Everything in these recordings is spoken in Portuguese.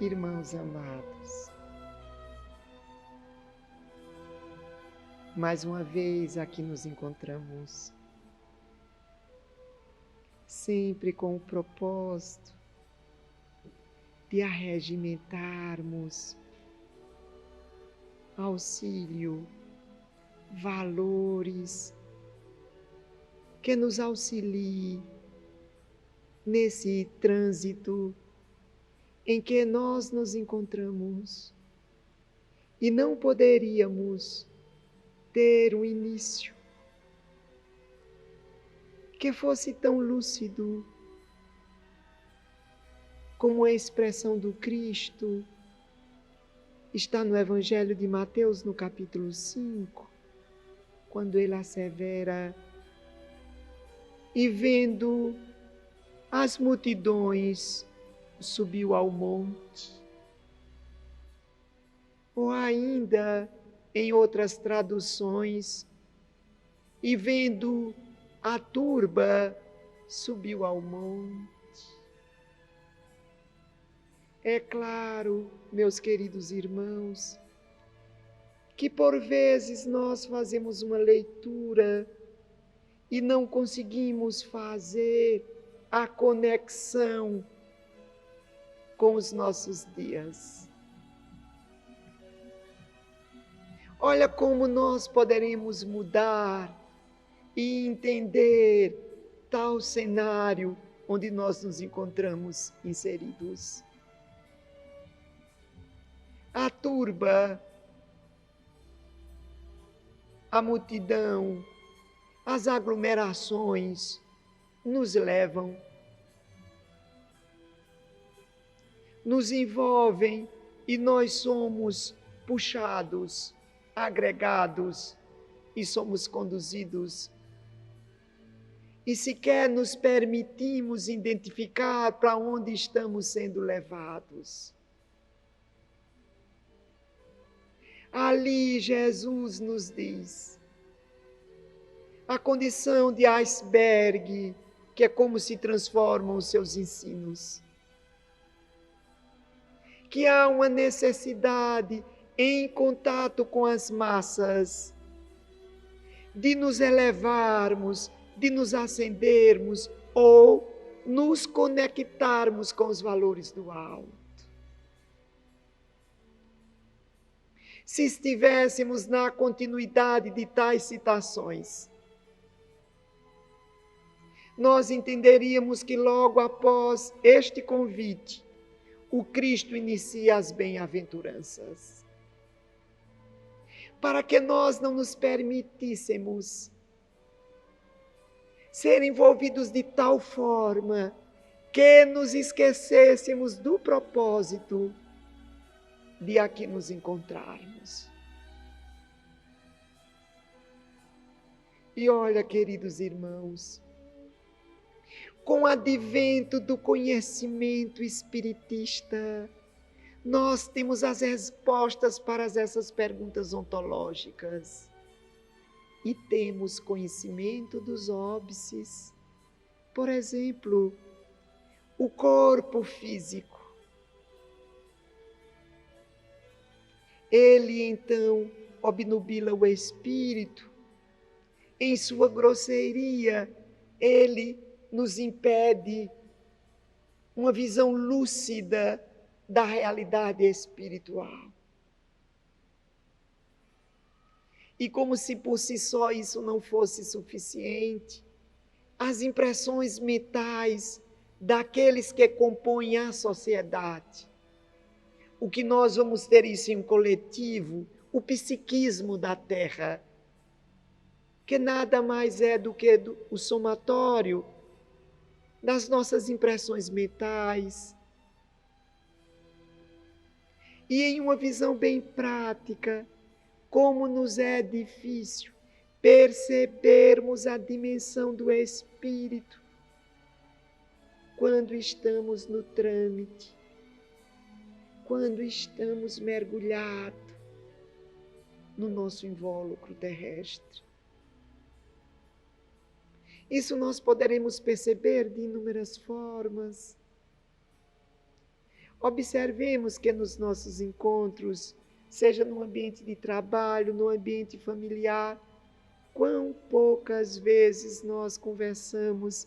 Irmãos amados, mais uma vez aqui nos encontramos, sempre com o propósito de arregimentarmos auxílio, valores que nos auxiliem nesse trânsito em que nós nos encontramos e não poderíamos ter um início que fosse tão lúcido como a expressão do Cristo está no Evangelho de Mateus, no capítulo 5, quando ele assevera: e vendo as multidões, subiu ao monte. Ou ainda, em outras traduções, e vendo a turba, subiu ao monte. É claro, meus queridos irmãos, que por vezes nós fazemos uma leitura e não conseguimos fazer a conexão com os nossos dias. Olha como nós poderemos mudar e entender tal cenário onde nós nos encontramos inseridos. A turba, a multidão, as aglomerações nos levam, nos envolvem e nós somos puxados, agregados e somos conduzidos. E sequer nos permitimos identificar para onde estamos sendo levados. Ali Jesus nos diz a condição de iceberg, que é como se transformam os seus ensinos. Que há uma necessidade em contato com as massas, de nos elevarmos, de nos acendermos ou nos conectarmos com os valores do alto. Se estivéssemos na continuidade de tais citações, nós entenderíamos que logo após este convite, o Cristo inicia as bem-aventuranças. Para que nós não nos permitíssemos ser envolvidos de tal forma que nos esquecêssemos do propósito de aqui nos encontrarmos. E olha, queridos irmãos, com o advento do conhecimento espiritista, nós temos as respostas para essas perguntas ontológicas. E temos conhecimento dos óbices. Por exemplo, o corpo físico. Ele, então, obnubila o espírito. Em sua grosseiria, ele nos impede uma visão lúcida da realidade espiritual. E como se por si só isso não fosse suficiente, as impressões mentais daqueles que compõem a sociedade. O que nós vamos ter isso em coletivo, o psiquismo da Terra, que nada mais é do que o somatório das nossas impressões mentais. E em uma visão bem prática, como nos é difícil percebermos a dimensão do espírito quando estamos no trâmite, quando estamos mergulhados no nosso invólucro terrestre. Isso nós poderemos perceber de inúmeras formas. Observemos que nos nossos encontros, seja no ambiente de trabalho, no ambiente familiar, quão poucas vezes nós conversamos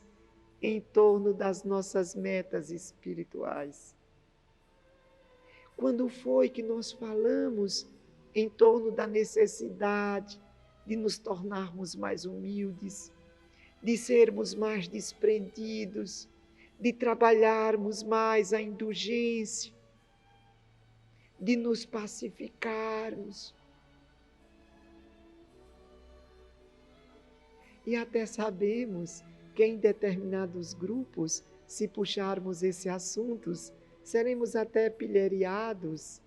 em torno das nossas metas espirituais. Quando foi que nós falamos em torno da necessidade de nos tornarmos mais humildes, de sermos mais desprendidos, de trabalharmos mais a indulgência, de nos pacificarmos. E até sabemos que em determinados grupos, se puxarmos esses assuntos, seremos até pilhariados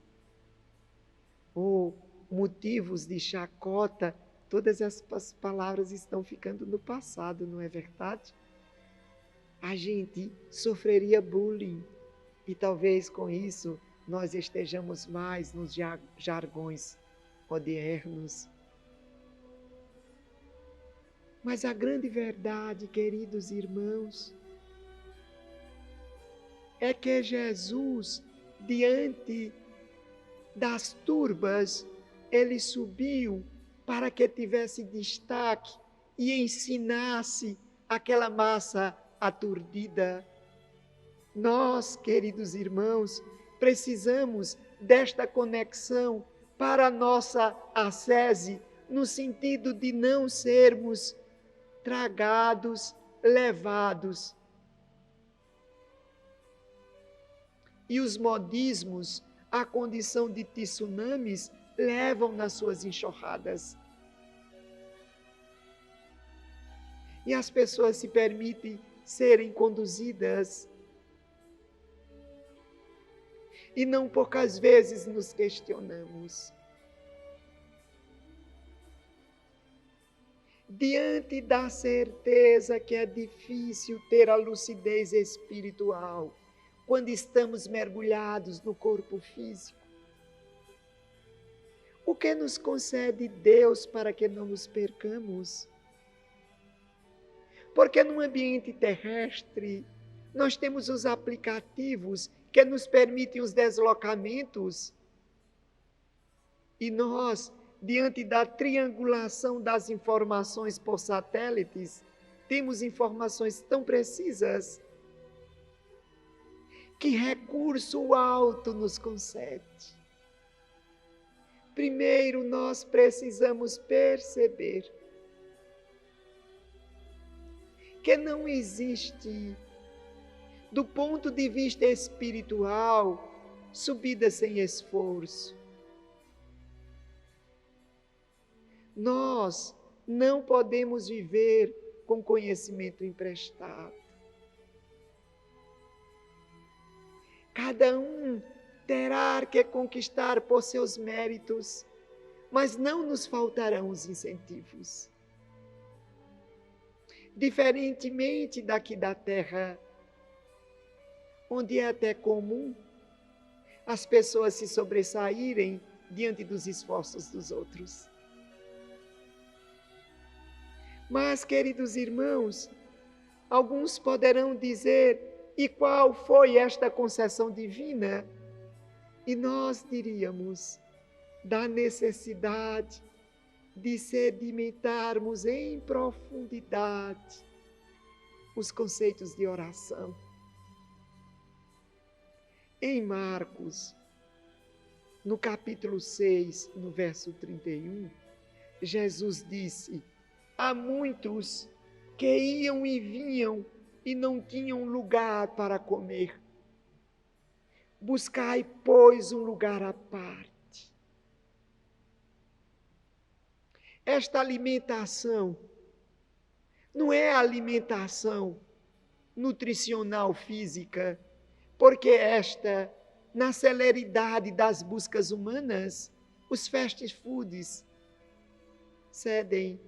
ou motivos de chacota. Todas essas palavras estão ficando no passado, não é verdade? A gente sofreria bullying e talvez com isso nós estejamos mais nos jargões modernos. Mas a grande verdade, queridos irmãos, é que Jesus, diante das turbas, ele subiu para que tivesse destaque e ensinasse aquela massa aturdida. Nós, queridos irmãos, precisamos desta conexão para a nossa ascese, no sentido de não sermos tragados, levados. E os modismos, a condição de tsunamis, levam nas suas enxurradas. E as pessoas se permitem serem conduzidas. E não poucas vezes nos questionamos. Diante da certeza que é difícil ter a lucidez espiritual, quando estamos mergulhados no corpo físico, o que nos concede Deus para que não nos percamos? Porque no ambiente terrestre, nós temos os aplicativos que nos permitem os deslocamentos. E nós, diante da triangulação das informações por satélites, temos informações tão precisas. Que recurso alto nos concede? Primeiro, nós precisamos perceber que não existe, do ponto de vista espiritual, subida sem esforço. Nós não podemos viver com conhecimento emprestado. Cada um terá que conquistar por seus méritos, mas não nos faltarão os incentivos. Diferentemente daqui da terra, onde é até comum as pessoas se sobressaírem diante dos esforços dos outros. Mas, queridos irmãos, alguns poderão dizer: e qual foi esta concessão divina? E nós diríamos: da necessidade de sedimentarmos em profundidade os conceitos de oração. Em Marcos, no capítulo 6, no verso 31, Jesus disse: há muitos que iam e vinham e não tinham lugar para comer. Buscai, pois, um lugar à parte. Esta alimentação não é alimentação nutricional física, porque esta, na celeridade das buscas humanas, os fast foods cedem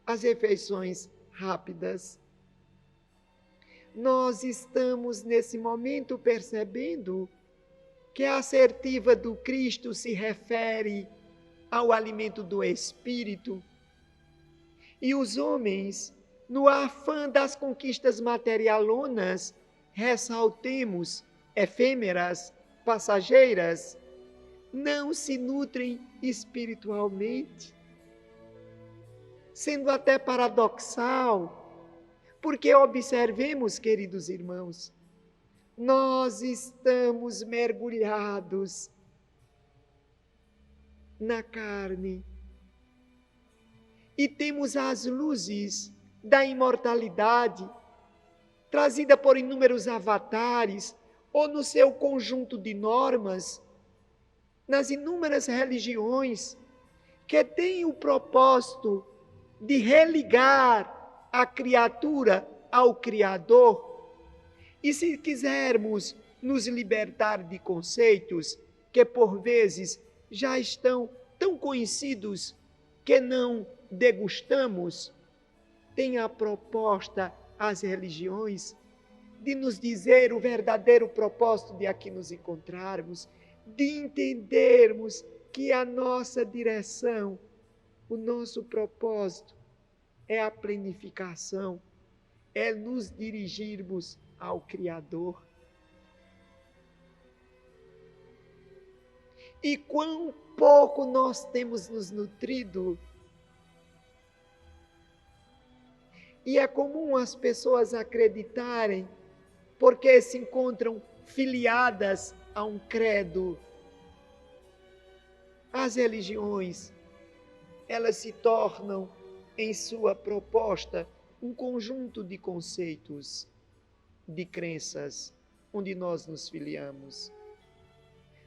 às refeições rápidas. Nós estamos nesse momento percebendo que a assertiva do Cristo se refere ao alimento do Espírito, e os homens, no afã das conquistas materialonas, ressaltemos efêmeras, passageiras, não se nutrem espiritualmente. Sendo até paradoxal, porque observemos, queridos irmãos, nós estamos mergulhados na carne e temos as luzes da imortalidade trazida por inúmeros avatares ou no seu conjunto de normas, nas inúmeras religiões que têm o propósito de religar a criatura ao Criador. E se quisermos nos libertar de conceitos que por vezes já estão tão conhecidos que não degustamos, tem a proposta às religiões de nos dizer o verdadeiro propósito de aqui nos encontrarmos, de entendermos que a nossa direção, o nosso propósito é a planificação, é nos dirigirmos ao Criador. E quão pouco nós temos nos nutrido. E é comum as pessoas acreditarem, porque se encontram filiadas a um credo. As religiões, elas se tornam, em sua proposta, um conjunto de conceitos, de crenças, onde nós nos filiamos.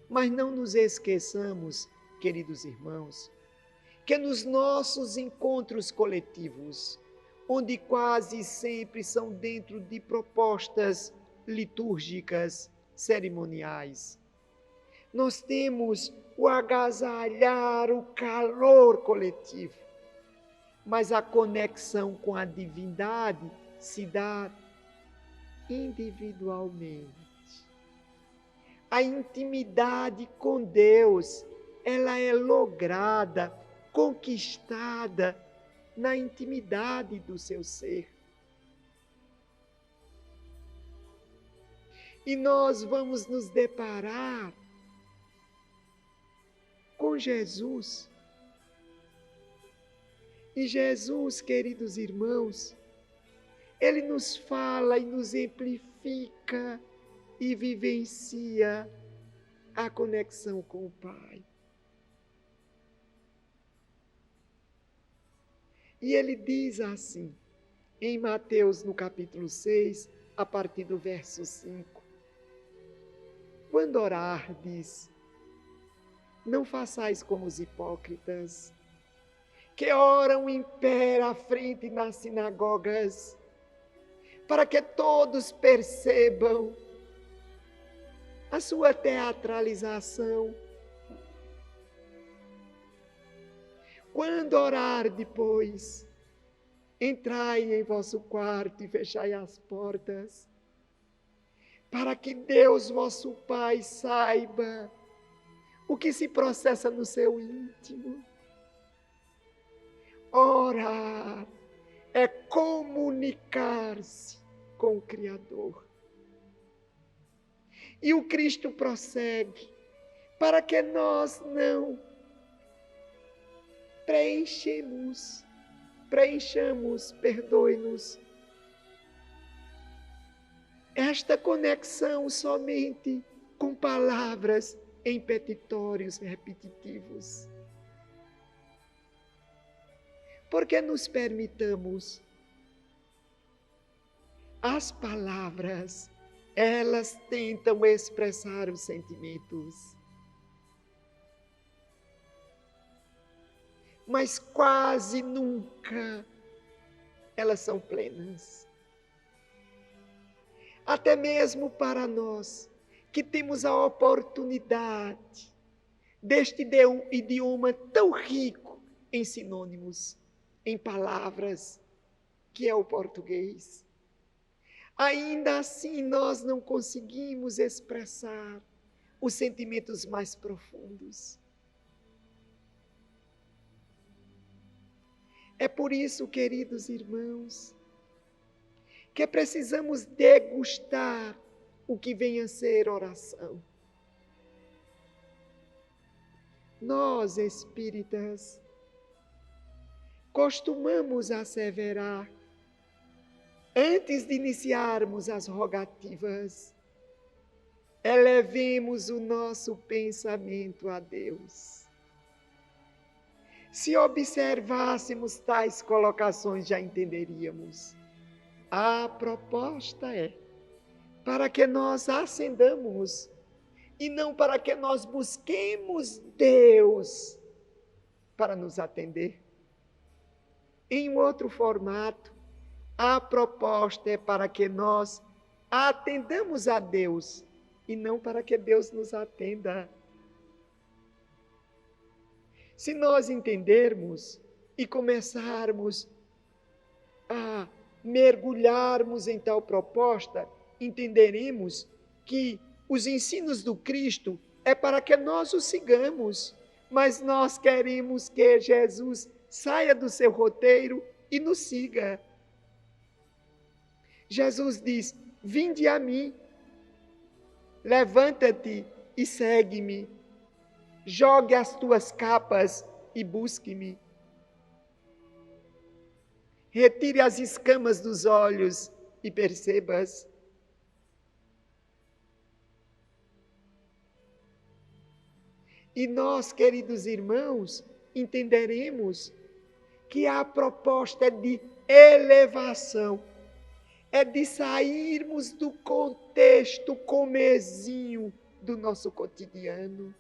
Mas não nos esqueçamos, queridos irmãos, que nos nossos encontros coletivos, onde quase sempre são dentro de propostas litúrgicas, cerimoniais, nós temos o agasalhar, o calor coletivo, mas a conexão com a divindade se dá individualmente. A intimidade com Deus, ela é lograda, conquistada na intimidade do seu ser. E nós vamos nos deparar com Jesus. E Jesus, queridos irmãos, Ele nos fala e nos amplifica e vivencia a conexão com o Pai. E Ele diz assim, em Mateus, no capítulo 6, a partir do verso 5. Quando orardes, não façais como os hipócritas, que oram em pé à frente nas sinagogas, para que todos percebam a sua teatralização. Quando orar depois, entrai em vosso quarto e fechai as portas, para que Deus, vosso Pai, saiba o que se processa no seu íntimo. Orar é comunicar-se com o Criador. E o Cristo prossegue, para que nós não preenchamos, perdoe-nos, esta conexão somente com palavras em petitórios repetitivos. Porque nos permitamos as palavras, elas tentam expressar os sentimentos, mas quase nunca elas são plenas. Até mesmo para nós, que temos a oportunidade deste idioma tão rico em sinônimos, em palavras, que é o português. Ainda assim, nós não conseguimos expressar os sentimentos mais profundos. É por isso, queridos irmãos, que precisamos degustar o que vem a ser oração. Nós, espíritas, costumamos asseverar, antes de iniciarmos as rogativas, elevemos o nosso pensamento a Deus. Se observássemos tais colocações, já entenderíamos. A proposta é para que nós acendamos e não para que nós busquemos Deus para nos atender. Em um outro formato, a proposta é para que nós atendamos a Deus e não para que Deus nos atenda. Se nós entendermos e começarmos a mergulharmos em tal proposta, entenderemos que os ensinos do Cristo é para que nós os sigamos, mas nós queremos que Jesus saia do seu roteiro e nos siga. Jesus diz: vinde a mim, levanta-te e segue-me, jogue as tuas capas e busque-me. Retire as escamas dos olhos e percebas. E nós, queridos irmãos, entenderemos que a proposta é de elevação, é de sairmos do contexto comezinho do nosso cotidiano.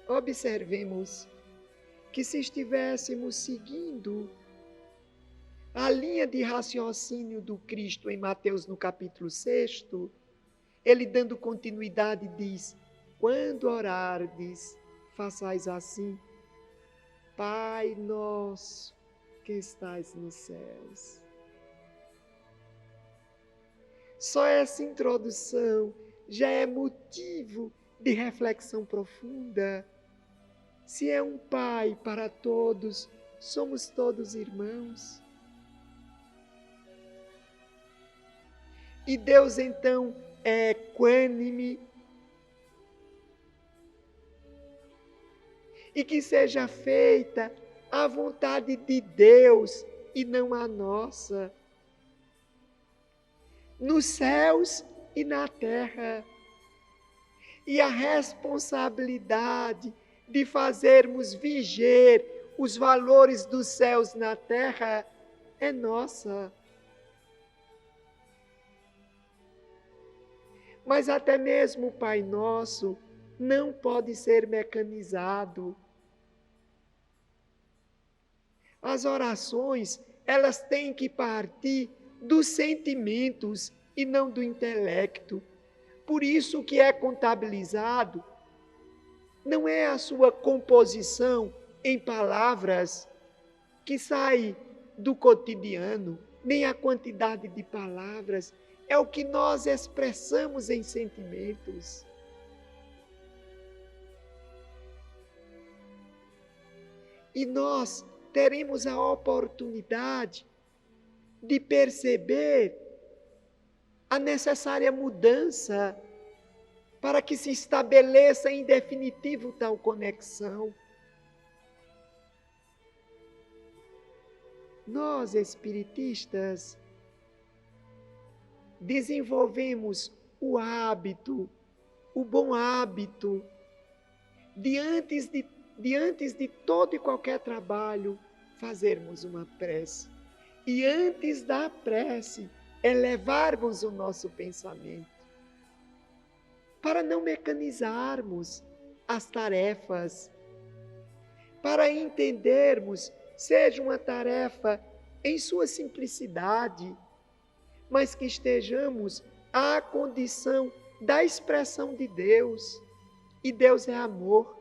Observemos que se estivéssemos seguindo a linha de raciocínio do Cristo em Mateus no capítulo 6, ele dando continuidade diz: quando orardes, façais assim: Pai nosso que estais nos céus. Só essa introdução já é motivo de reflexão profunda. Se é um Pai para todos, somos todos irmãos. E Deus então é equânime. E que seja feita a vontade de Deus e não a nossa, nos céus e na terra. E a responsabilidade de fazermos viger os valores dos céus na terra é nossa. Mas até mesmo o Pai Nosso não pode ser mecanizado. As orações, elas têm que partir dos sentimentos e não do intelecto. Por isso que é contabilizado, não é a sua composição em palavras que sai do cotidiano, nem a quantidade de palavras, é o que nós expressamos em sentimentos. E nós teremos a oportunidade de perceber a necessária mudança para que se estabeleça em definitivo tal conexão. Nós, espiritistas, desenvolvemos o hábito, o bom hábito, de antes de todo e qualquer trabalho, fazermos uma prece. E antes da prece, elevarmos o nosso pensamento, para não mecanizarmos as tarefas, para entendermos, seja uma tarefa em sua simplicidade, mas que estejamos à condição da expressão de Deus, e Deus é amor.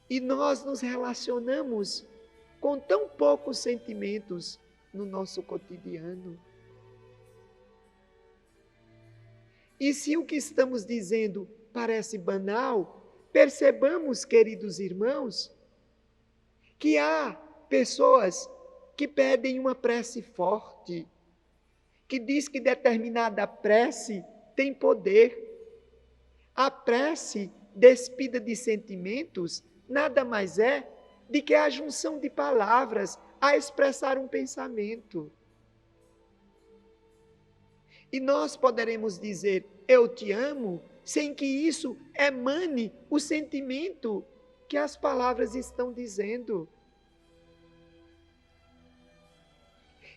E nós nos relacionamos com tão poucos sentimentos no nosso cotidiano. E se o que estamos dizendo parece banal, percebamos, queridos irmãos, que há pessoas que pedem uma prece forte, que diz que determinada prece tem poder. A prece despida de sentimentos nada mais é do que a junção de palavras a expressar um pensamento. E nós poderemos dizer, eu te amo, sem que isso emane o sentimento que as palavras estão dizendo.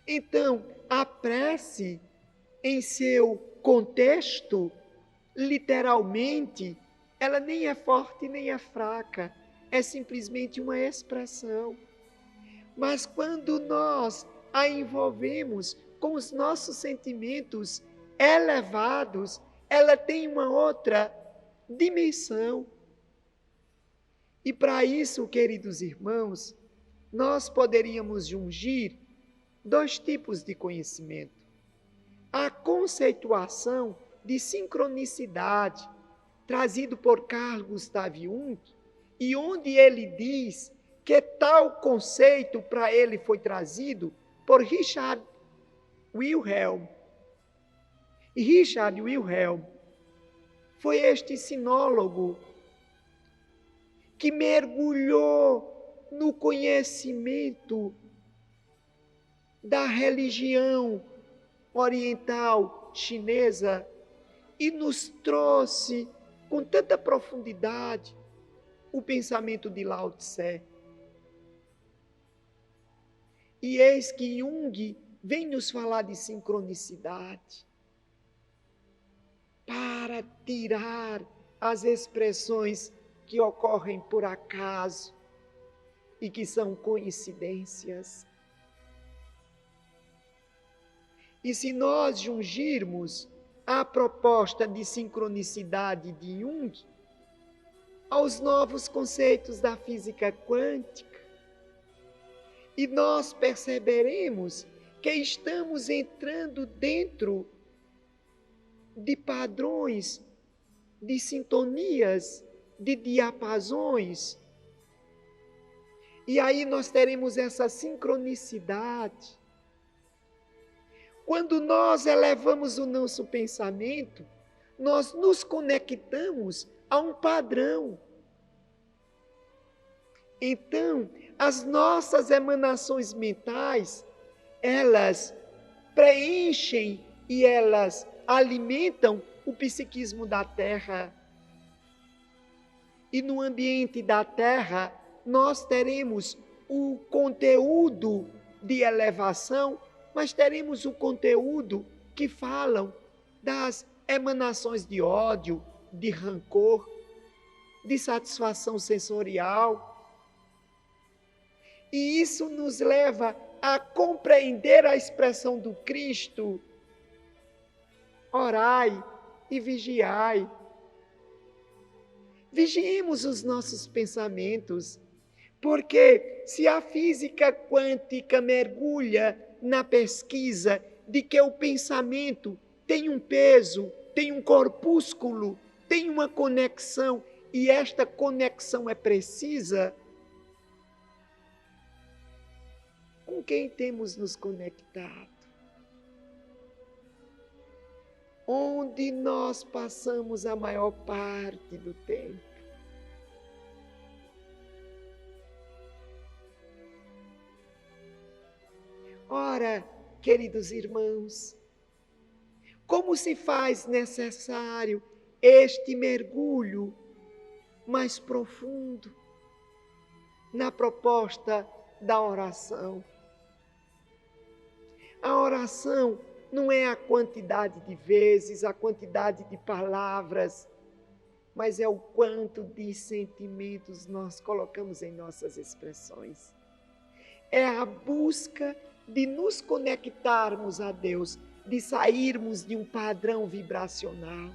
Então, a prece, em seu contexto, literalmente, ela nem é forte nem é fraca, é simplesmente uma expressão. Mas quando nós a envolvemos com os nossos sentimentos elevados, ela tem uma outra dimensão. E para isso, queridos irmãos, nós poderíamos jungir dois tipos de conhecimento. A conceituação de sincronicidade, trazido por Carl Gustav Jung, e onde ele diz que tal conceito para ele foi trazido por Richard Wilhelm. E Richard Wilhelm foi este sinólogo que mergulhou no conhecimento da religião oriental chinesa e nos trouxe com tanta profundidade o pensamento de Lao Tse. E eis que Jung vem nos falar de sincronicidade para tirar as expressões que ocorrem por acaso e que são coincidências. E se nós jungirmos a proposta de sincronicidade de Jung aos novos conceitos da física quântica, e nós perceberemos que estamos entrando dentro de padrões, de sintonias, de diapasões. E aí nós teremos essa sincronicidade. Quando nós elevamos o nosso pensamento, nós nos conectamos a um padrão. Então, as nossas emanações mentais, elas preenchem e elas alimentam o psiquismo da Terra. E no ambiente da Terra, nós teremos o conteúdo de elevação, mas teremos o conteúdo que falam das emanações de ódio, de rancor, de satisfação sensorial. E isso nos leva a compreender a expressão do Cristo: orai e vigiai. Vigiemos os nossos pensamentos, porque se a física quântica mergulha na pesquisa de que o pensamento tem um peso, tem um corpúsculo, tem uma conexão, e esta conexão é precisa, com quem temos nos conectado? Onde nós passamos a maior parte do tempo? Ora, queridos irmãos, como se faz necessário este mergulho mais profundo na proposta da oração? A oração não é a quantidade de vezes, a quantidade de palavras, mas é o quanto de sentimentos nós colocamos em nossas expressões. É a busca de nos conectarmos a Deus, de sairmos de um padrão vibracional.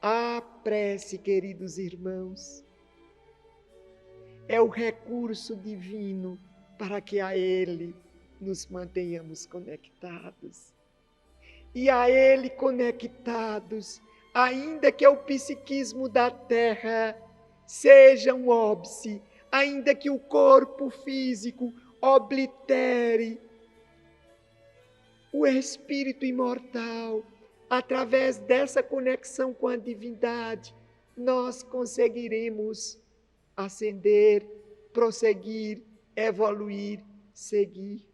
A prece, queridos irmãos, é o recurso divino para que a Ele nos mantenhamos conectados. E a Ele conectados, ainda que o psiquismo da Terra seja um óbice, ainda que o corpo físico oblitere o espírito imortal, através dessa conexão com a divindade, nós conseguiremos ascender, prosseguir, evoluir, seguir.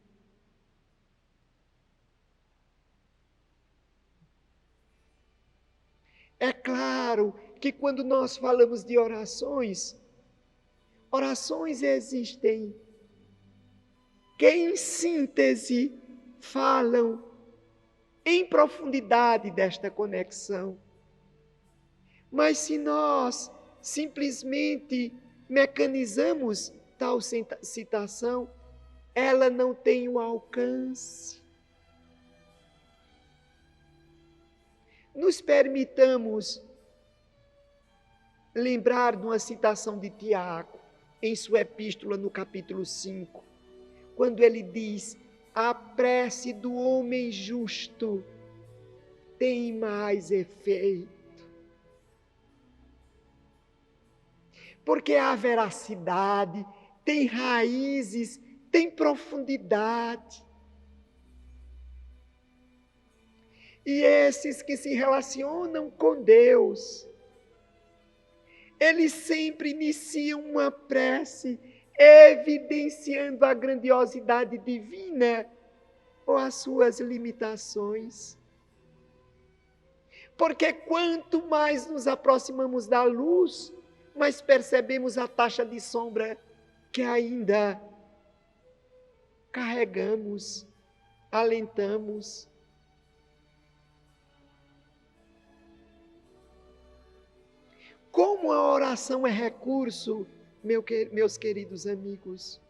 É claro que quando nós falamos de orações, orações existem que, em síntese, falam em profundidade desta conexão. Mas se nós simplesmente mecanizamos tal citação, ela não tem o alcance. Nos permitamos lembrar de uma citação de Tiago, em sua epístola no capítulo 5, quando ele diz: a prece do homem justo tem mais efeito. Porque há veracidade, tem raízes, tem profundidade. E esses que se relacionam com Deus, eles sempre iniciam uma prece evidenciando a grandiosidade divina ou as suas limitações. Porque quanto mais nos aproximamos da luz, mais percebemos a taxa de sombra que ainda carregamos, alentamos. Como a oração é recurso, meus queridos amigos,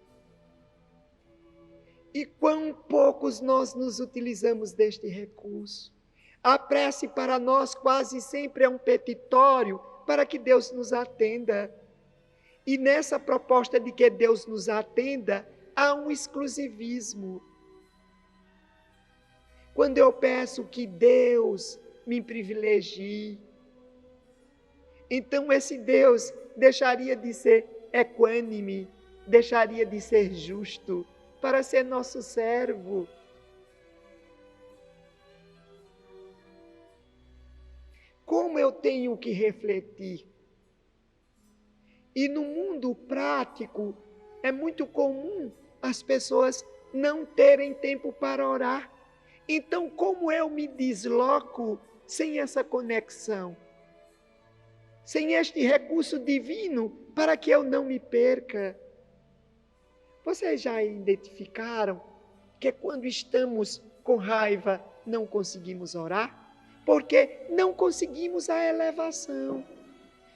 e quão poucos nós nos utilizamos deste recurso. A prece para nós quase sempre é um petitório para que Deus nos atenda. E nessa proposta de que Deus nos atenda, há um exclusivismo. Quando eu peço que Deus me privilegie, então esse Deus deixaria de ser equânime, deixaria de ser justo, para ser nosso servo. Como eu tenho que refletir? E no mundo prático, é muito comum as pessoas não terem tempo para orar. Então, como eu me desloco sem essa conexão? Sem este recurso divino para que eu não me perca? Vocês já identificaram que quando estamos com raiva não conseguimos orar? Porque não conseguimos a elevação.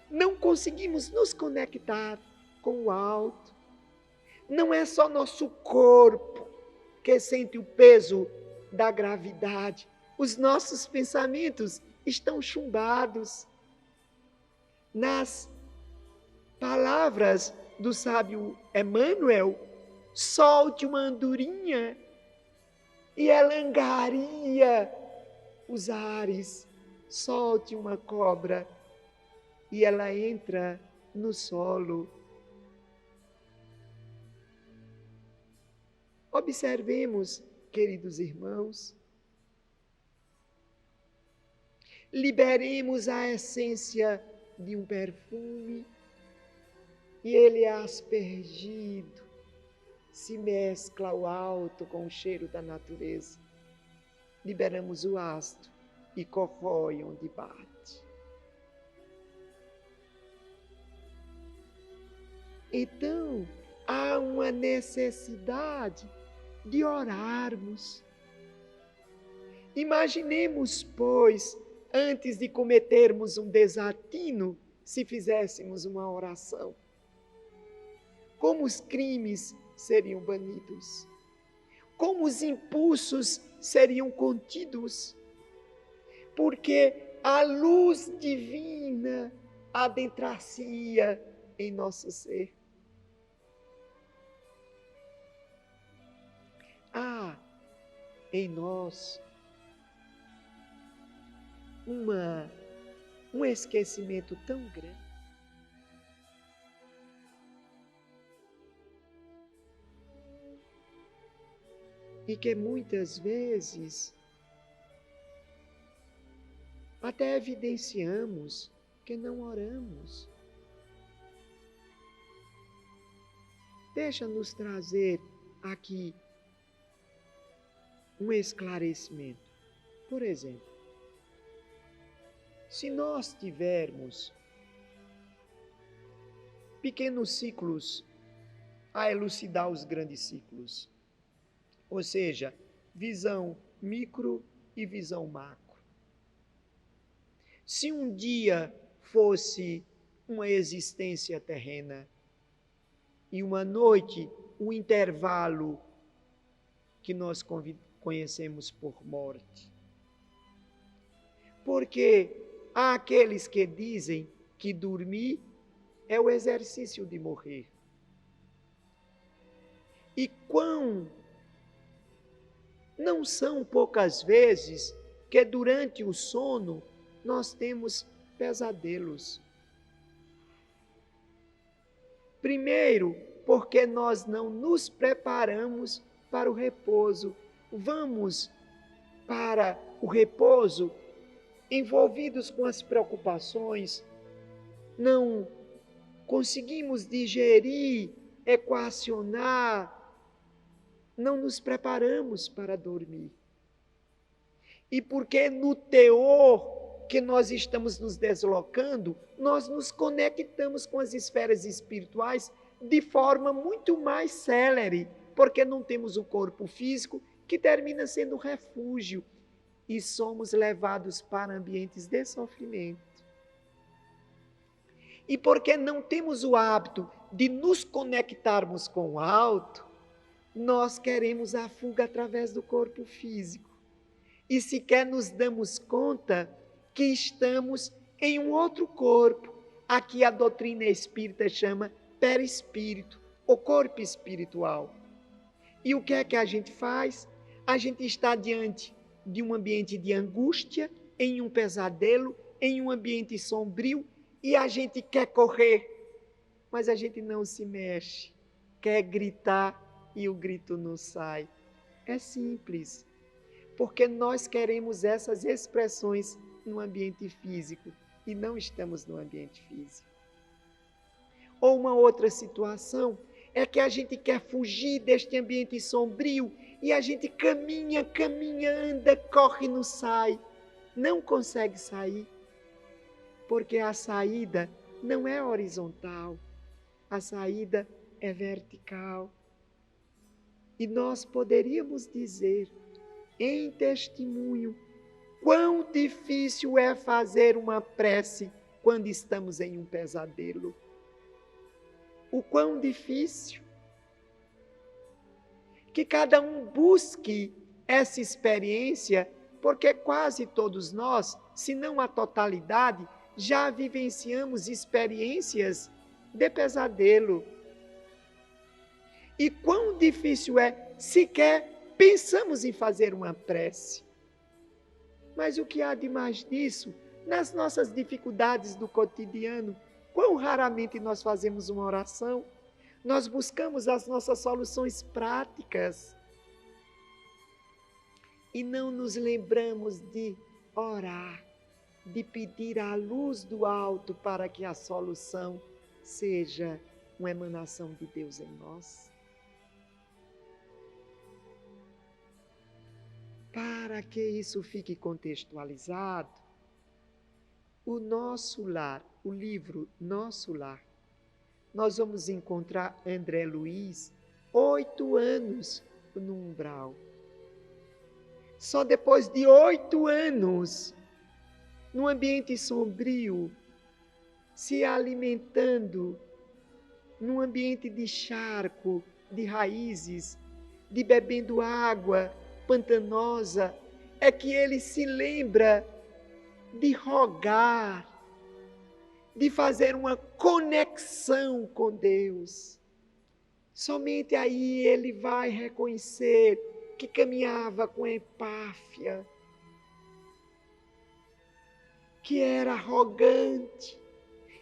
Não conseguimos nos conectar com o alto. Não é só nosso corpo que sente o peso da gravidade. Os nossos pensamentos estão chumbados. Nas palavras do sábio Emmanuel, solte uma andorinha e ela angaria os ares. Solte uma cobra e ela entra no solo. Observemos, queridos irmãos, liberemos a essência de um perfume e ele é aspergido, se mescla ao alto com o cheiro da natureza. Liberamos o ácido e corrói onde bate. Então, há uma necessidade de orarmos. Imaginemos, pois, antes de cometermos um desatino, se fizéssemos uma oração. Como os crimes seriam banidos? Como os impulsos seriam contidos? Porque a luz divina adentrar-se-ia em nosso ser. Há em nós um esquecimento tão grande. e que muitas vezes até evidenciamos que não oramos. Deixa-nos trazer aqui um esclarecimento. Por exemplo, se nós tivermos pequenos ciclos a elucidar os grandes ciclos, ou seja, visão micro e visão macro. Se um dia fosse uma existência terrena e uma noite o intervalo que nós conhecemos por morte. Porque há aqueles que dizem que dormir é o exercício de morrer. E não são poucas vezes que durante o sono nós temos pesadelos. Primeiro, porque nós não nos preparamos para o repouso. Vamos para o repouso envolvidos com as preocupações, não conseguimos digerir, equacionar, não nos preparamos para dormir. E porque no teor que nós estamos nos deslocando, nós nos conectamos com as esferas espirituais de forma muito mais célere, porque não temos o corpo físico que termina sendo refúgio e somos levados para ambientes de sofrimento. E porque não temos o hábito de nos conectarmos com o alto, nós queremos a fuga através do corpo físico. E sequer nos damos conta que estamos em um outro corpo. Aqui a doutrina espírita chama perispírito, o corpo espiritual. E o que é que a gente faz? A gente está diante de um ambiente de angústia, em um pesadelo, em um ambiente sombrio, e a gente quer correr, mas a gente não se mexe, quer gritar e o grito não sai. É simples, porque nós queremos essas expressões no ambiente físico e não estamos no ambiente físico. Ou uma outra situação é que a gente quer fugir deste ambiente sombrio e a gente caminha, anda, corre e não sai. Não consegue sair, porque a saída não é horizontal, a saída é vertical. E nós poderíamos dizer, em testemunho, quão difícil é fazer uma prece quando estamos em um pesadelo. O quão difícil. Que cada um busque essa experiência, porque quase todos nós, se não a totalidade, já vivenciamos experiências de pesadelo. E quão difícil é, sequer pensamos em fazer uma prece. Mas o que há de mais nisso? Nas nossas dificuldades do cotidiano, quão raramente nós fazemos uma oração? Nós buscamos as nossas soluções práticas e não nos lembramos de orar, de pedir a luz do alto para que a solução seja uma emanação de Deus em nós. Para que isso fique contextualizado, o Nosso Lar, o livro Nosso Lar, nós vamos encontrar André Luiz, 8 anos no umbral. Só depois de 8 anos, num ambiente sombrio, se alimentando, num ambiente de charco, de raízes, de bebendo água pantanosa, é que ele se lembra de rogar, de fazer uma conexão com Deus. Somente aí ele vai reconhecer que caminhava com empáfia, que era arrogante.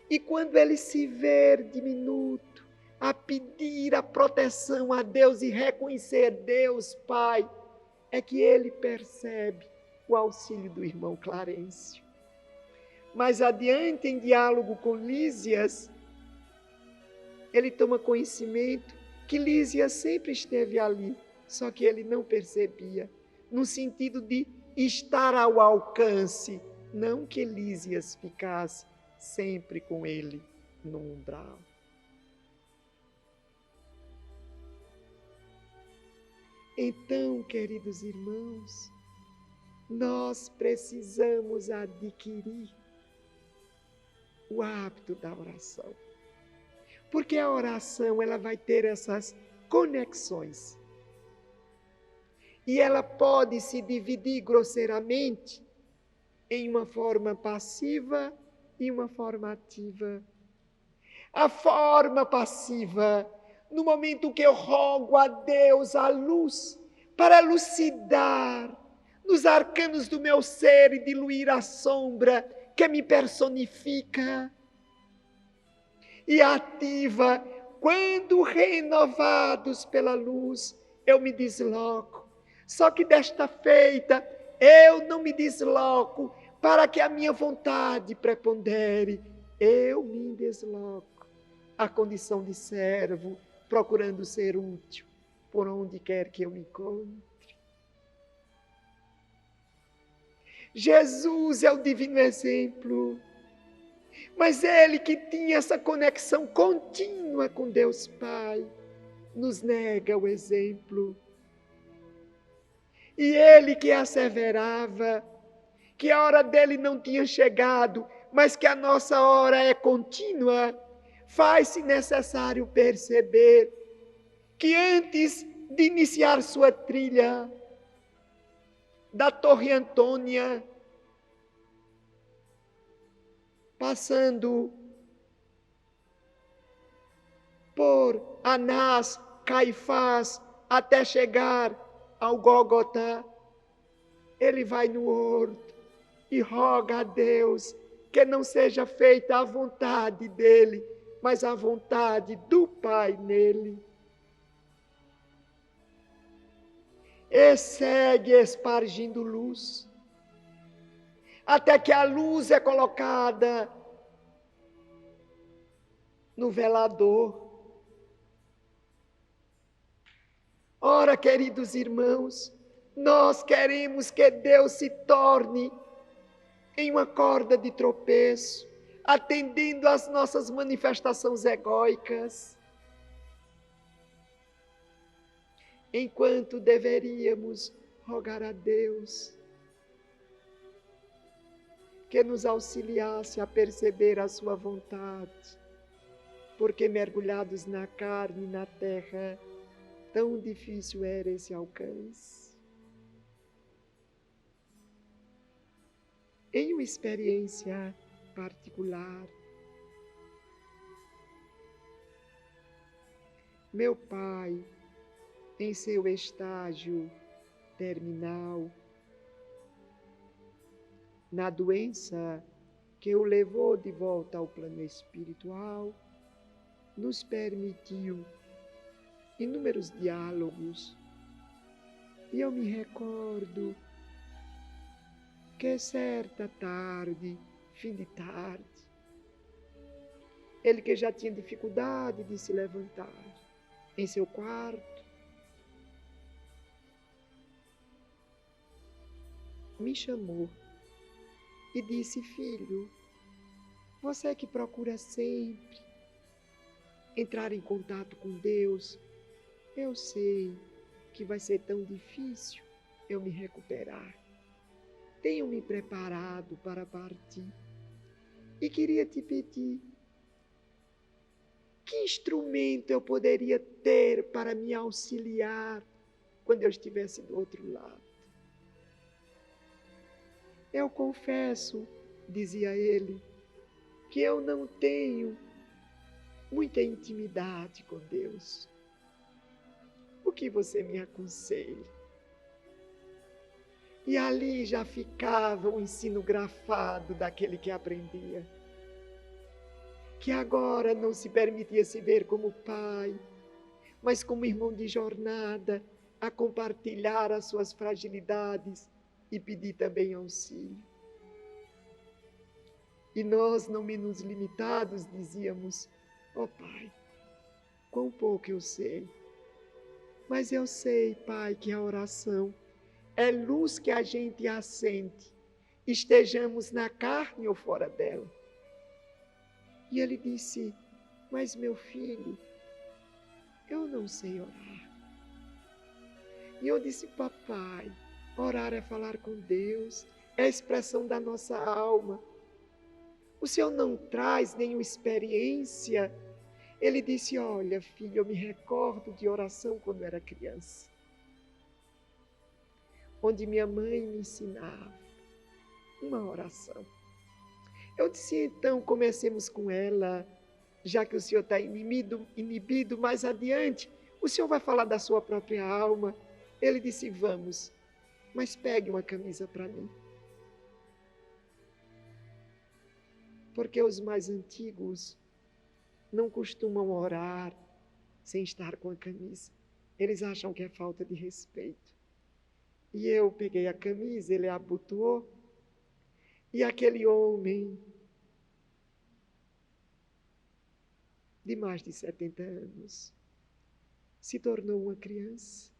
E quando ele se vê diminuto, a pedir a proteção a Deus e reconhecer Deus, Pai, é que ele percebe o auxílio do irmão Clarencio. Mais adiante, em diálogo com Lísias, ele toma conhecimento que Lísias sempre esteve ali, só que ele não percebia, no sentido de estar ao alcance, não que Lísias ficasse sempre com ele no umbral. Então, queridos irmãos, nós precisamos adquirir o hábito da oração. Porque a oração, ela vai ter essas conexões. E ela pode se dividir grosseiramente em uma forma passiva e uma forma ativa. A forma passiva, no momento que eu rogo a Deus a luz para elucidar nos arcanos do meu ser e diluir a sombra que me personifica. E ativa, quando renovados pela luz, eu me desloco. Só que desta feita, eu não me desloco para que a minha vontade prepondere. Eu me desloco à condição de servo, procurando ser útil por onde quer que eu me encontre. Jesus é o divino exemplo, mas ele que tinha essa conexão contínua com Deus Pai, nos nega o exemplo. E ele que asseverava que a hora dele não tinha chegado, mas que a nossa hora é contínua, faz-se necessário perceber que antes de iniciar sua trilha da Torre Antônia, passando por Anás, Caifás, até chegar ao Gólgota, ele vai no horto e roga a Deus que não seja feita a vontade dele, mas a vontade do Pai nele. E segue espargindo luz, até que a luz é colocada no velador. Ora, queridos irmãos, nós queremos que Deus se torne em uma corda de tropeço, atendendo às nossas manifestações egóicas, enquanto deveríamos rogar a Deus que nos auxiliasse a perceber a sua vontade, porque mergulhados na carne e na terra, tão difícil era esse alcance. Em uma experiência particular, meu pai, em seu estágio terminal, na doença que o levou de volta ao plano espiritual, nos permitiu inúmeros diálogos. E eu me recordo que certa tarde, fim de tarde, ele que já tinha dificuldade de se levantar em seu quarto, me chamou e disse: filho, você que procura sempre entrar em contato com Deus, eu sei que vai ser tão difícil eu me recuperar. Tenho me preparado para partir e queria te pedir, que instrumento eu poderia ter para me auxiliar quando eu estivesse do outro lado? Eu confesso, dizia ele, que eu não tenho muita intimidade com Deus. O que você me aconselha? E ali já ficava o ensino grafado daquele que aprendia. que agora não se permitia se ver como pai, mas como irmão de jornada, a compartilhar as suas fragilidades e pedir também auxílio. E nós, não menos limitados, dizíamos: ó Pai, quão pouco eu sei, mas eu sei, Pai, que a oração é luz que a gente acende, estejamos na carne ou fora dela. E ele disse: mas meu filho, eu não sei orar. E eu disse: papai, orar é falar com Deus, é a expressão da nossa alma. O senhor não traz nenhuma experiência? Ele disse: olha, filho, eu me recordo de oração quando era criança, onde minha mãe me ensinava uma oração. Eu disse: então comecemos com ela, já que o senhor está inibido, mais adiante, o senhor vai falar da sua própria alma. Ele disse: vamos, mas pegue uma camisa para mim. Porque os mais antigos não costumam orar sem estar com a camisa. Eles acham que é falta de respeito. E eu peguei a camisa, ele abotoou, e aquele homem de mais de 70 anos se tornou uma criança.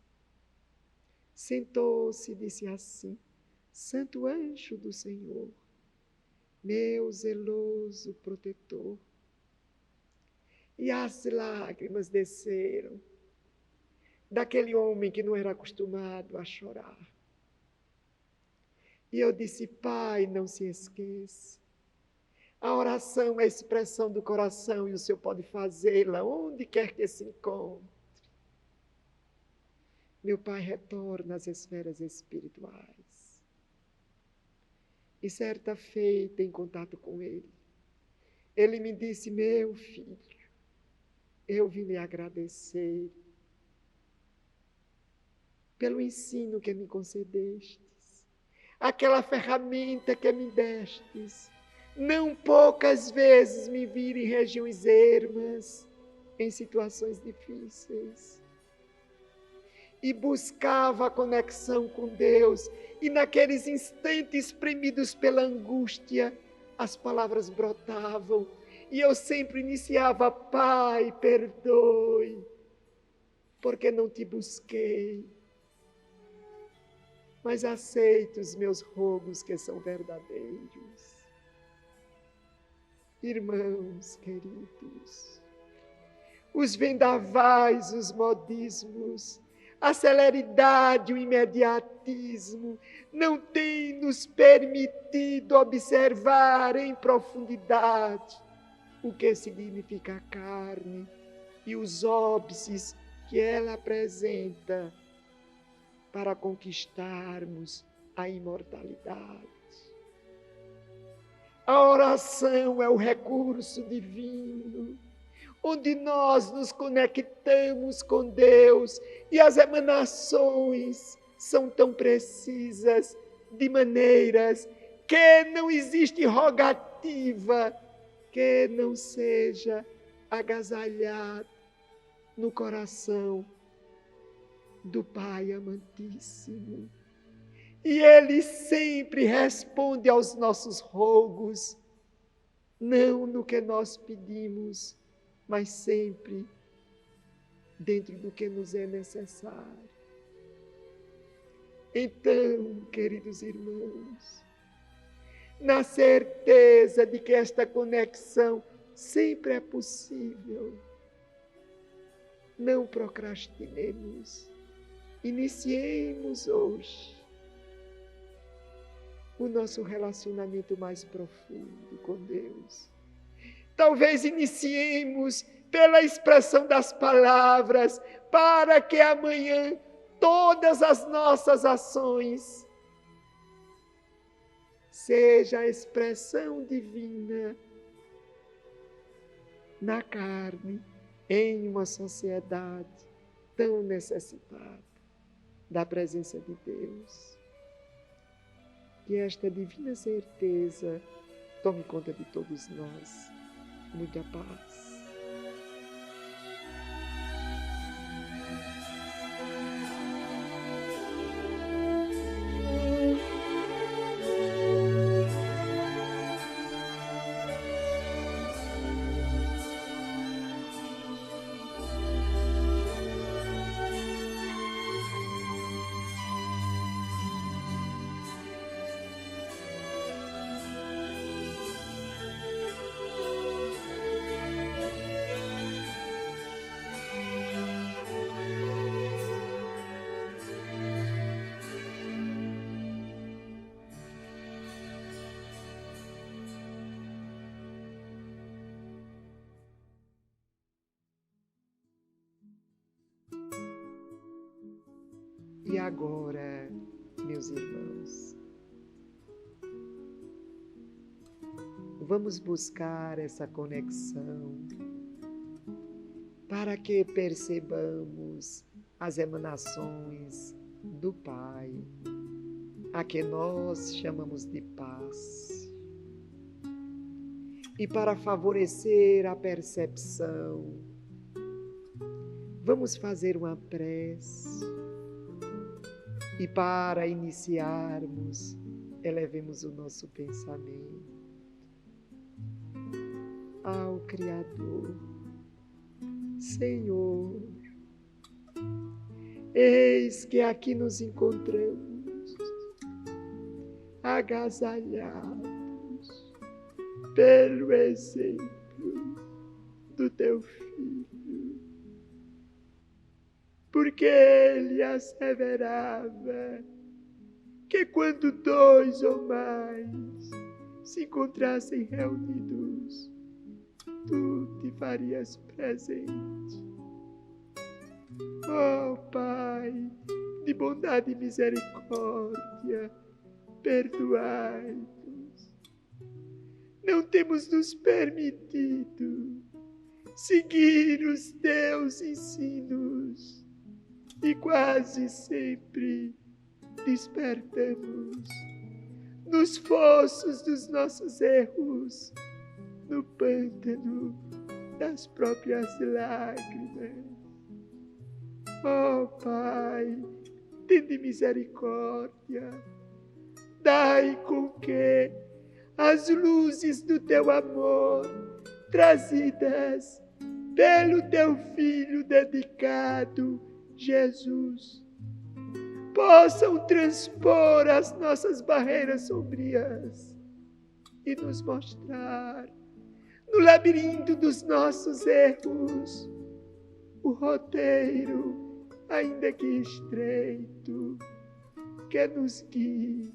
Sentou-se e disse assim: Santo anjo do Senhor, meu zeloso protetor. E as lágrimas desceram daquele homem que não era acostumado a chorar. E eu disse: Pai, não se esqueça, a oração é a expressão do coração e o Senhor pode fazê-la onde quer que se encontre. Meu pai retorna às esferas espirituais. E certa feita, em contato com ele me disse: meu filho, eu vim lhe agradecer pelo ensino que me concedestes, aquela ferramenta que me destes. Não poucas vezes me vi em regiões ermas, em situações difíceis, e buscava a conexão com Deus, e naqueles instantes espremidos pela angústia, as palavras brotavam, e eu sempre iniciava: Pai, perdoe, porque não te busquei, mas aceito os meus rogos que são verdadeiros. Irmãos queridos, os vendavais, os modismos, a celeridade, o imediatismo não têm nos permitido observar em profundidade o que significa a carne e os óbices que ela apresenta para conquistarmos a imortalidade. A oração é o recurso divino, onde nós nos conectamos com Deus e as emanações são tão precisas, de maneiras que não existe rogativa que não seja agasalhada no coração do Pai amantíssimo. E Ele sempre responde aos nossos rogos, não no que nós pedimos, mas sempre dentro do que nos é necessário. Então, queridos irmãos, na certeza de que esta conexão sempre é possível, não procrastinemos, iniciemos hoje o nosso relacionamento mais profundo com Deus. Talvez iniciemos pela expressão das palavras, para que amanhã todas as nossas ações seja a expressão divina na carne, em uma sociedade tão necessitada da presença de Deus. Que esta divina certeza tome conta de todos nós, Muita paz. E agora, meus irmãos, vamos buscar essa conexão para que percebamos as emanações do Pai, a que nós chamamos de paz. E para favorecer a percepção, vamos fazer uma prece. E para iniciarmos, elevemos o nosso pensamento ao Criador. Senhor, eis que aqui nos encontramos, agasalhados pelo exemplo do Teu Filho, porque ele asseverava que quando 2 ou mais se encontrassem reunidos, Tu te farias presente. Oh Pai, de bondade e misericórdia, perdoai-nos. Não temos nos permitido seguir os Teus ensinos e quase sempre despertamos nos fossos dos nossos erros, no pântano das próprias lágrimas. Oh Pai, tende misericórdia, dai com que as luzes do Teu amor, trazidas pelo Teu Filho dedicado, Jesus, possam transpor as nossas barreiras sombrias e nos mostrar, no labirinto dos nossos erros, o roteiro, ainda que estreito, que nos guie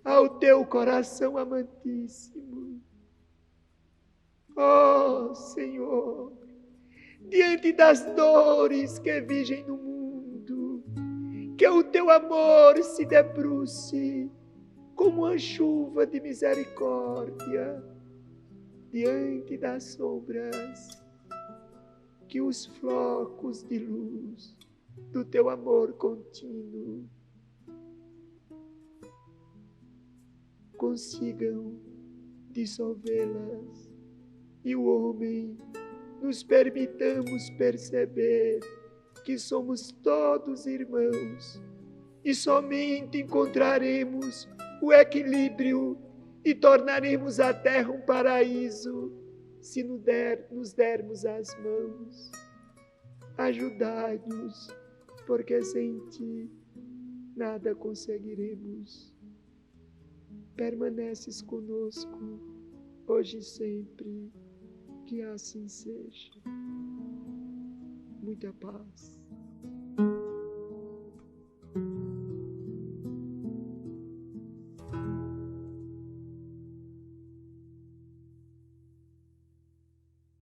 ao Teu coração amantíssimo. Oh Senhor, diante das dores que vigem no mundo, que o Teu amor se debruce como uma chuva de misericórdia. Diante das sombras, que os flocos de luz do Teu amor contínuo consigam dissolvê-las e o homem nos permitamos perceber que somos todos irmãos e somente encontraremos o equilíbrio e tornaremos a terra um paraíso se nos dermos as mãos. Ajudai-nos, porque sem Ti nada conseguiremos. Permaneces conosco, hoje e sempre, que assim seja. Muita paz.